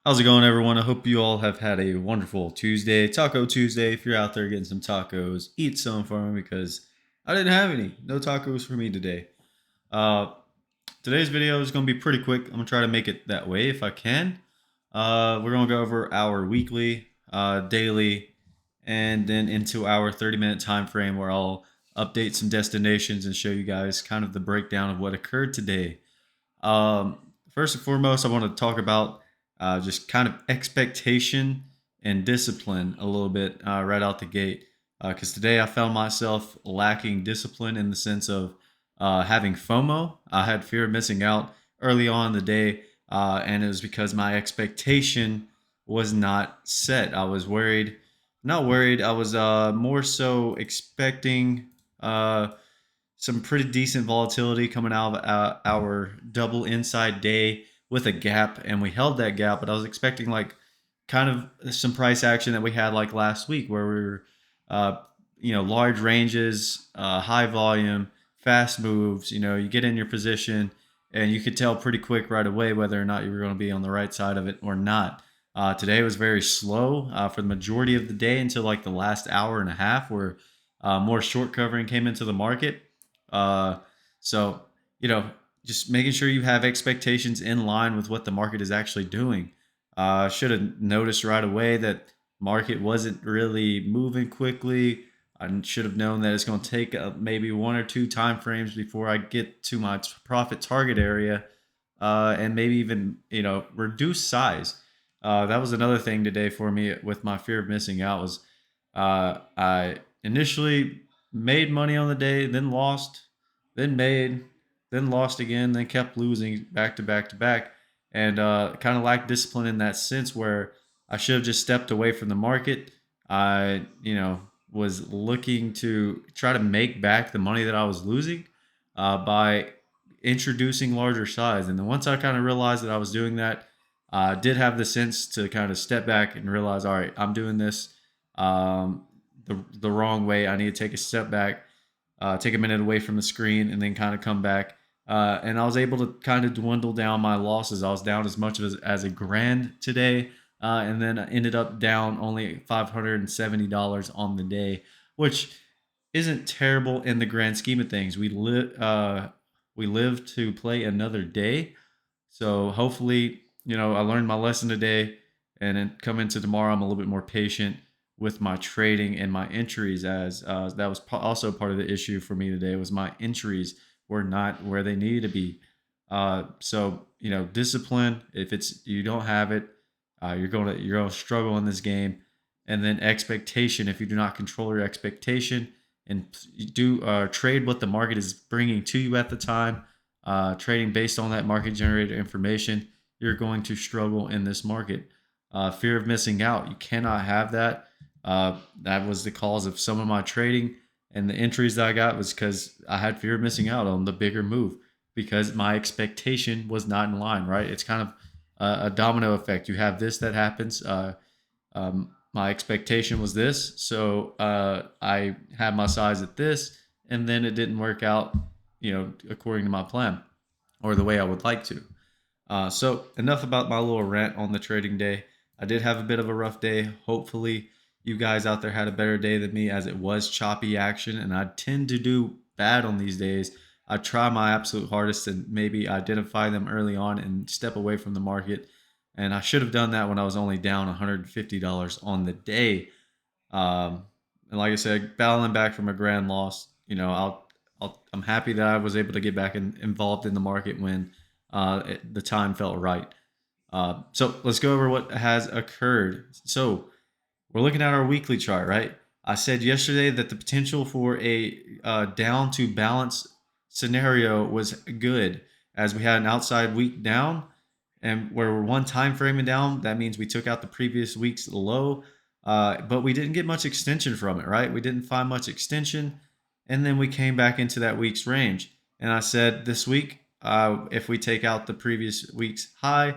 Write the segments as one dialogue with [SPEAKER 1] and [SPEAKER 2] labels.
[SPEAKER 1] How's it going, everyone? I hope you all have had a wonderful Tuesday, Taco Tuesday. If you're out there getting some tacos, eat some for me because I didn't have any. No tacos for me today. Uh, Today's video is going to be pretty quick. I'm going to try to make it that way if I can. We're going to go over our weekly, daily, and then into our 30-minute time frame where I'll update some destinations and show you guys kind of the breakdown of what occurred today. First and foremost, I want to talk about just kind of expectation and discipline a little bit right out the gate. Because today I found myself lacking discipline in the sense of having FOMO. I had fear of missing out early on in the day, and it was because my expectation was not set. I was worried, not worried, I was more so expecting. Some pretty decent volatility coming out of our double inside day with a gap, and we held that gap. But I was expecting like kind of some price action that we had like last week, where we were, uh, large ranges, high volume, fast moves. You get in your position, and you could tell pretty quick right away whether or not you were going to be on the right side of it or not. Today was very slow for the majority of the day until like the last hour and a half, where more short covering came into the market. uh, so, you know, just making sure you have expectations in line with what the market is actually doing. Should have noticed right away that market wasn't really moving quickly. I should have known that it's going to take maybe one or two time frames before I get to my profit target area, and maybe even reduce size. That was another thing today for me with my fear of missing out was I initially made money on the day, then lost, then made, then lost again, then kept losing back to back to back, and kind of lacked discipline in that sense where I should have just stepped away from the market. I, was looking to try to make back the money that I was losing by introducing larger size. And then once I kind of realized that I was doing that, I did have the sense to kind of step back and realize, all right, I'm doing this the wrong way. I need to take a step back, take a minute away from the screen, and then kind of come back. And I was able to kind of dwindle down my losses. I was down as much as a grand today, and then I ended up down only $570 on the day, which isn't terrible in the grand scheme of things. We live to play another day, so hopefully, I learned my lesson today, and then come into tomorrow, I'm a little bit more patient with my trading and my entries, as that was also part of the issue for me today was my entries were not where they needed to be. So discipline. If it's you don't have it, you're gonna struggle in this game. And then expectation. If you do not control your expectation and you do trade what the market is bringing to you at the time, trading based on that market generated information, you're going to struggle in this market. Fear of missing out. You cannot have that. That was the cause of some of my trading, and the entries that I got was because I had fear of missing out on the bigger move because my expectation was not in line. Right? It's kind of a domino effect. You have this that happens. My expectation was this, so I had my size at this, and then it didn't work out, according to my plan or the way I would like to. So enough about my little rant on the trading day. I did have a bit of a rough day. Hopefully, you guys out there had a better day than me, as it was choppy action, and I tend to do bad on these days. I try my absolute hardest to maybe identify them early on and step away from the market. And I should have done that when I was only down $150 on the day. And like I said, battling back from a grand loss, I'm happy that I was able to get back involved in the market when the time felt right. So let's go over what has occurred. So we're looking at our weekly chart, right? I said yesterday that the potential for a down to balance scenario was good, as we had an outside week down, and where we're one time framing down. That means we took out the previous week's low, but we didn't get much extension from it, right? We didn't find much extension, and then we came back into that week's range. And I said this week, if we take out the previous week's high,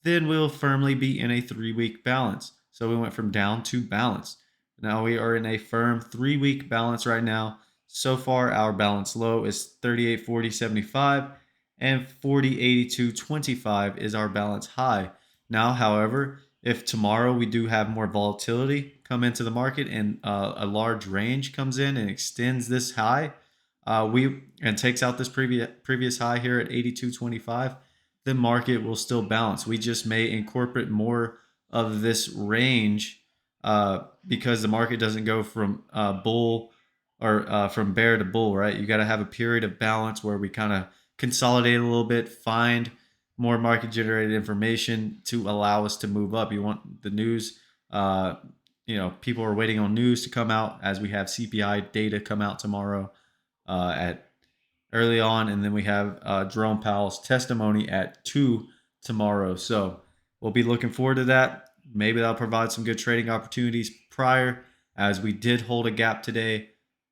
[SPEAKER 1] then we'll firmly be in a 3 week balance. So we went from down to balance. Now we are in a firm 3 week balance right now. So far, our balance low is 38.40.75, and 40.82.25 is our balance high. Now, however, if tomorrow we do have more volatility come into the market and a large range comes in and extends this high, we and takes out this previous high here at 82.25, the market will still bounce. We just may incorporate more of this range because the market doesn't go from bull or from bear to bull, right? You got to have a period of balance where we kind of consolidate a little bit, find more market generated information to allow us to move up. You want the news, people are waiting on news to come out as we have CPI data come out tomorrow at early on, and then we have Jerome Powell's testimony at 2 tomorrow. So we'll be looking forward to that. Maybe that'll provide some good trading opportunities prior, as we did hold a gap today.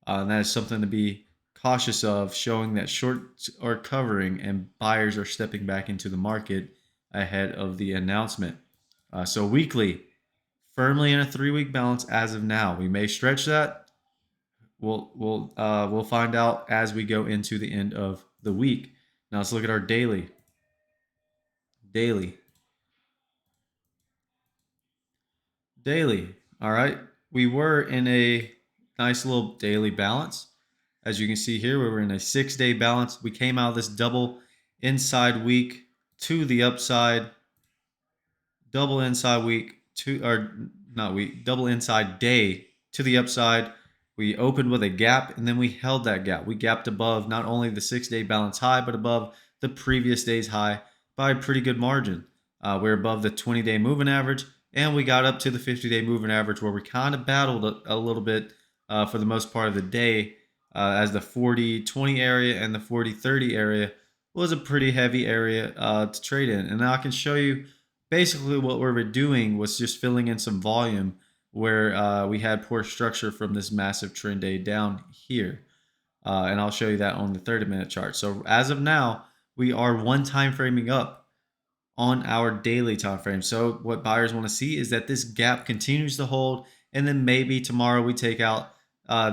[SPEAKER 1] And that is something to be cautious of, showing that shorts are covering and buyers are stepping back into the market ahead of the announcement. So weekly, firmly in a 3-week balance as of now. We may stretch that. We'll find out as we go into the end of the week. Now let's look at our daily. Daily. All right. We were in a nice little daily balance. As you can see here, we were in a 6-day balance. We came out of this double inside week to the upside, double inside week to, or not week, double inside day to the upside. We opened with a gap and then we held that gap. We gapped above not only the 6-day balance high, but above the previous day's high by a pretty good margin. We're above the 20-day moving average, and we got up to the 50-day moving average, where we kind of battled a little bit for the most part of the day, as the 40-20 area and the 40-30 area was a pretty heavy area to trade in. And now I can show you basically what we were doing was just filling in some volume where we had poor structure from this massive trend day down here. And I'll show you that on the 30-minute chart. So as of now, we are one time framing up on our daily time frame. So what buyers want to see is that this gap continues to hold, and then maybe tomorrow we take out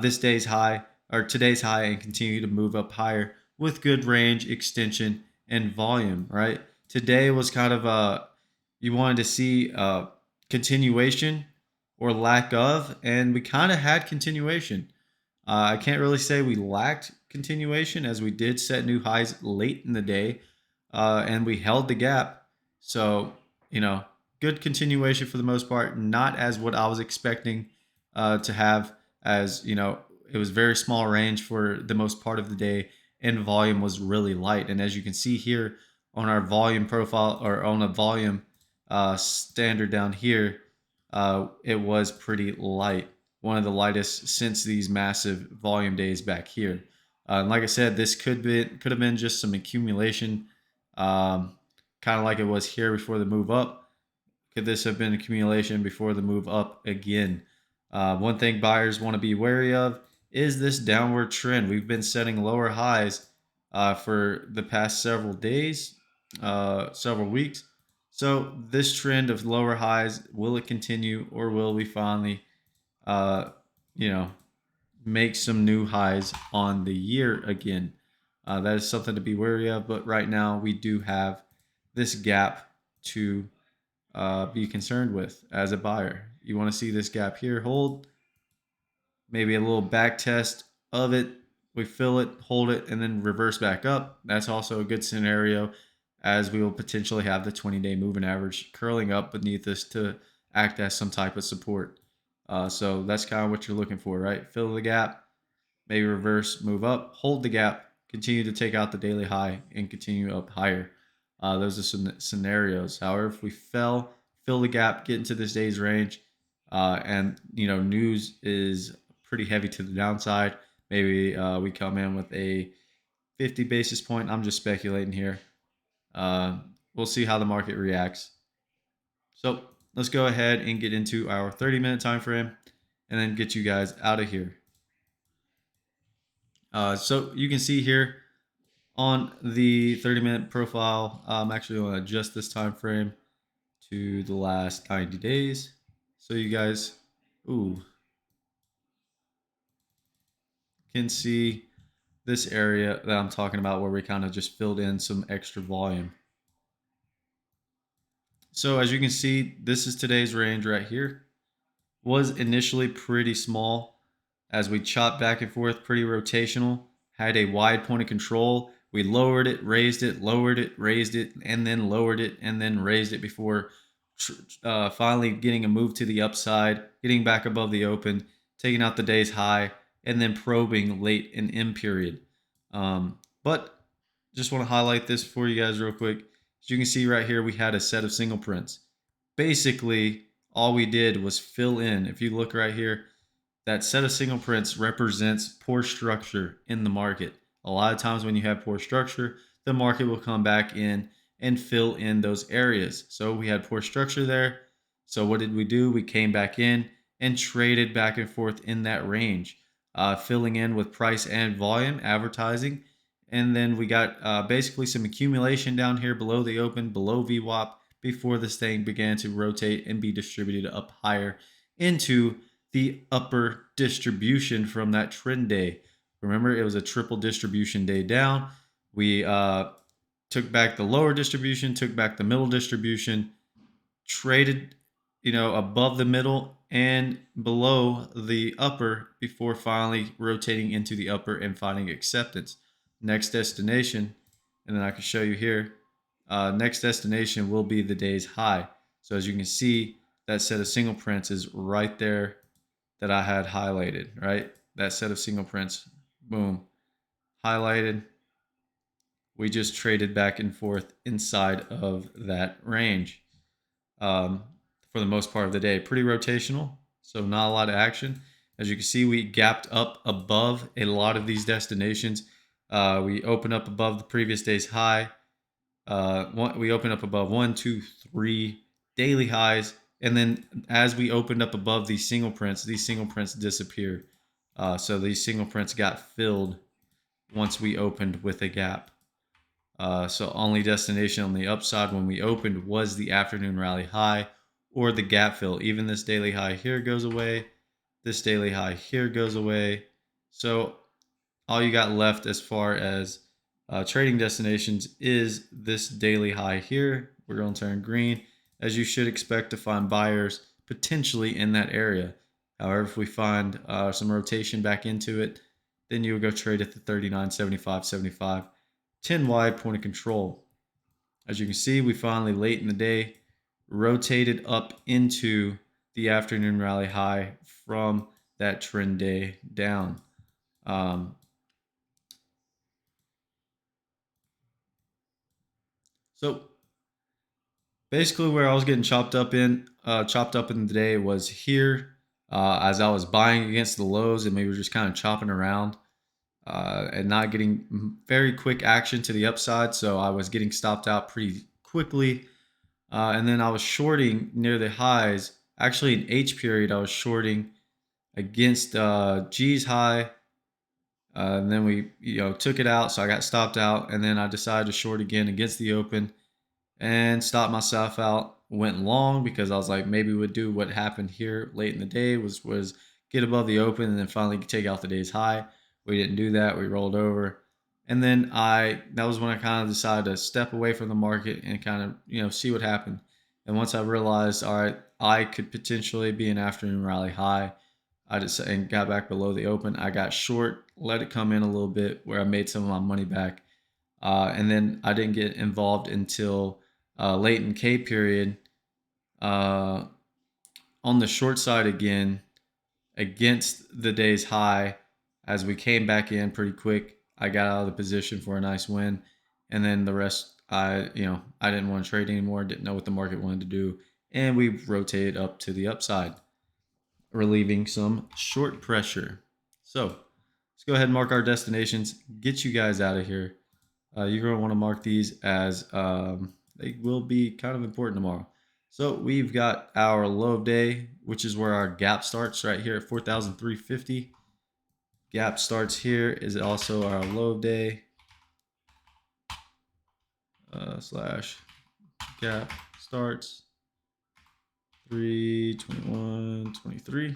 [SPEAKER 1] this day's high or today's high and continue to move up higher with good range extension and volume, right? Today was kind of you wanted to see continuation or lack of, and we kind of had continuation. I can't really say we lacked continuation, as we did set new highs late in the day, and we held the gap. So, good continuation for the most part, not as what I was expecting to have, as, it was very small range for the most part of the day, and volume was really light. And as you can see here on our volume profile, or on a volume standard down here, it was pretty light, one of the lightest since these massive volume days back here. And like I said, this could have been just some accumulation, kind of like it was here before the move up. Could this have been accumulation before the move up again? One thing buyers want to be wary of is this downward trend. We've been setting lower highs for the past several days, several weeks. So this trend of lower highs, will it continue, or will we finally, uh, you know, make some new highs on the year again? That is something to be wary of. But right now, we do have this gap to be concerned with as a buyer. You want to see this gap here hold, maybe a little back test of it. We fill it, hold it, and then reverse back up. That's also a good scenario, as we will potentially have the 20-day moving average curling up beneath us to act as some type of support. So that's kind of what you're looking for, right? Fill the gap, maybe reverse, move up, hold the gap, continue to take out the daily high, and continue up higher. Those are some scenarios. However, if we fill the gap, get into this day's range, and news is pretty heavy to the downside, maybe we come in with a 50 basis point. I'm just speculating here. We'll see how the market reacts. So let's go ahead and get into our 30-minute time frame, and then get you guys out of here. So you can see here on the 30-minute profile, I'm actually going to adjust this time frame to the last 90 days. So you guys, can see this area that I'm talking about, where we kind of just filled in some extra volume. So as you can see, this is today's range right here. Was initially pretty small as we chopped back and forth, pretty rotational, had a wide point of control. We lowered it, raised it, lowered it, raised it, and then lowered it, and then raised it before finally getting a move to the upside, getting back above the open, taking out the day's high, and then probing late in M period. But just want to highlight this for you guys real quick. As you can see right here, we had a set of single prints. Basically, all we did was fill in. If you look right here, that set of single prints represents poor structure in the market. A lot of times when you have poor structure, the market will come back in and fill in those areas. So we had poor structure there. So what did we do? We came back in and traded back and forth in that range, filling in with price and volume, advertising. And then we got basically some accumulation down here below the open, below VWAP, before this thing began to rotate and be distributed up higher into the upper distribution from that trend day. Remember, it was a triple distribution day down. We took back the lower distribution, took back the middle distribution, traded, above the middle and below the upper before finally rotating into the upper and finding acceptance. Next destination, and then I can show you here. Next destination will be the day's high. So as you can see, that set of single prints is right there that I had highlighted, right? That set of single prints, boom, highlighted. We just traded back and forth inside of that range um, for the most part of the day. Pretty rotational, so not a lot of action. As you can see, we gapped up above a lot of these destinations. We opened up above the previous day's high. We opened up above 1, 2, 3 daily highs, and then as we opened up above these single prints disappeared. So these single prints got filled once we opened with a gap. So only destination on the upside when we opened was the afternoon rally high or the gap fill. Even this daily high here goes away. This daily high here goes away. So all you got left as far as trading destinations is this daily high here. We're going to turn green, as you should expect to find buyers potentially in that area. However, if we find some rotation back into it, then you would go trade at the 39, 75, 75, 10 wide point of control. As you can see, we finally late in the day rotated up into the afternoon rally high from that trend day down. So basically, where I was getting chopped up in the day was here, as I was buying against the lows, and we were just kind of chopping around and not getting very quick action to the upside. So I was getting stopped out pretty quickly, and then I was shorting near the highs. Actually, in H period, I was shorting against G's high. And then we, took it out, so I got stopped out, and then I decided to short again against the open and stopped myself out. Went long because I was like, maybe we'd do what happened here late in the day was get above the open and then finally take out the day's high. We didn't do that. We rolled over, and then that was when I kind of decided to step away from the market and kind of see what happened. And once I realized, all right, I could potentially be an afternoon rally high, I just and got back below the open. I got short, let it come in a little bit where I made some of my money back, and then I didn't get involved until late in K period, uh, on the short side again against the day's high. As we came back in pretty quick, I got out of the position for a nice win, and then the rest, I didn't want to trade anymore. Didn't know what the market wanted to do, and we rotated up to the upside, relieving some short pressure. So let's go ahead and mark our destinations. Get you guys out of here. You're going to want to mark these as they will be kind of important tomorrow. So we've got our low of day, which is where our gap starts right here at 4,350. Gap starts here is also our low of day slash gap starts 321.23.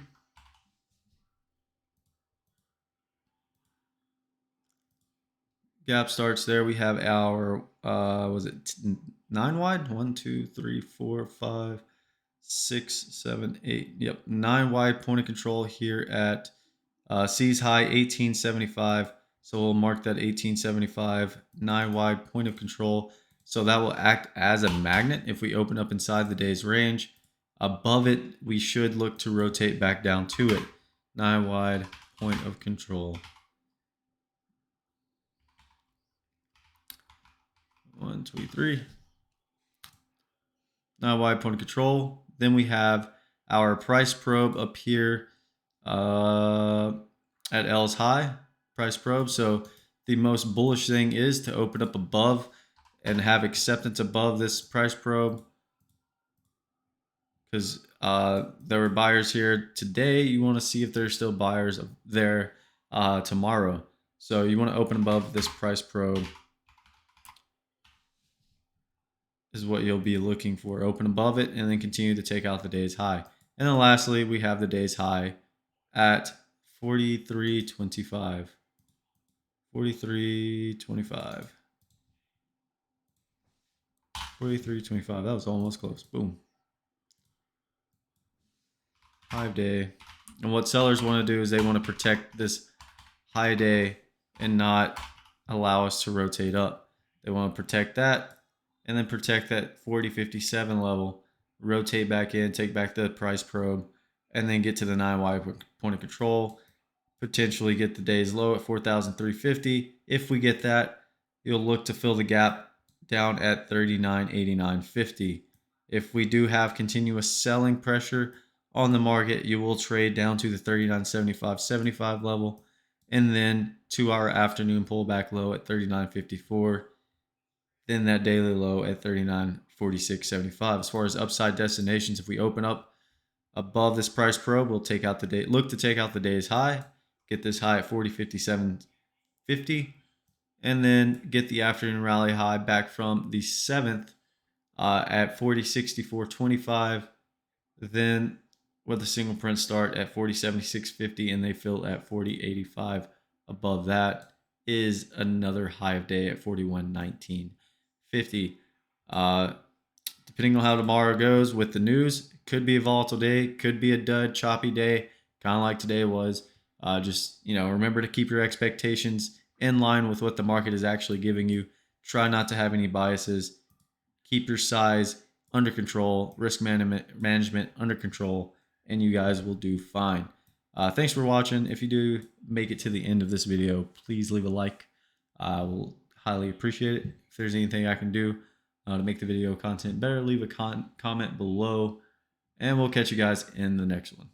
[SPEAKER 1] Gap starts there. We have our was it 9 wide. 1, 2, 3, 4, 5, 6, 7, 8. Yep, 9 wide point of control here at C's high 1875. So we'll mark that 1875 9 wide point of control. So that will act as a magnet if we open up inside the day's range. Above it, we should look to rotate back down to it. 9 wide point of control. 1, 2, 3. 9 wide point of control. Then we have our price probe up here at L's high price probe. So the most bullish thing is to open up above and have acceptance above this price probe, because there were buyers here today. You want to see if there's still buyers there tomorrow. So you want to open above this price probe is what you'll be looking for. Open above it and then continue to take out the day's high. And then lastly, we have the day's high at 43.25. 43.25. 43.25. That was almost close. Boom. 5 day. And what sellers want to do is they want to protect this high day and not allow us to rotate up. They want to protect that and then protect that 40.57 level, rotate back in, take back the price probe, and then get to the 9 wide point of control, potentially get the day's low at 4,350. If we get that, you'll look to fill the gap down at 39.89.50. If we do have continuous selling pressure on the market, you will trade down to the 39.75.75 level and then to our afternoon pullback low at 39.54. Then that daily low at 39.46.75. As far as upside destinations, if we open up above this price probe, we'll take out the day, look to take out the day's high, get this high at 40.57.50, and then get the afternoon rally high back from the 7th at 40.64.25. Then with a single print start at 40.76.50 and they fill at 40.85. Above that is another high of day at 41.19.50. Depending on how tomorrow goes with the news, it could be a volatile day, could be a dud, choppy day, kind of like today was. Just, remember to keep your expectations in line with what the market is actually giving you. Try not to have any biases. Keep your size under control, risk management under control, and you guys will do fine. Thanks for watching. If you do make it to the end of this video, please leave a like. I will highly appreciate it. If there's anything I can do to make the video content better, leave a comment below, and we'll catch you guys in the next one.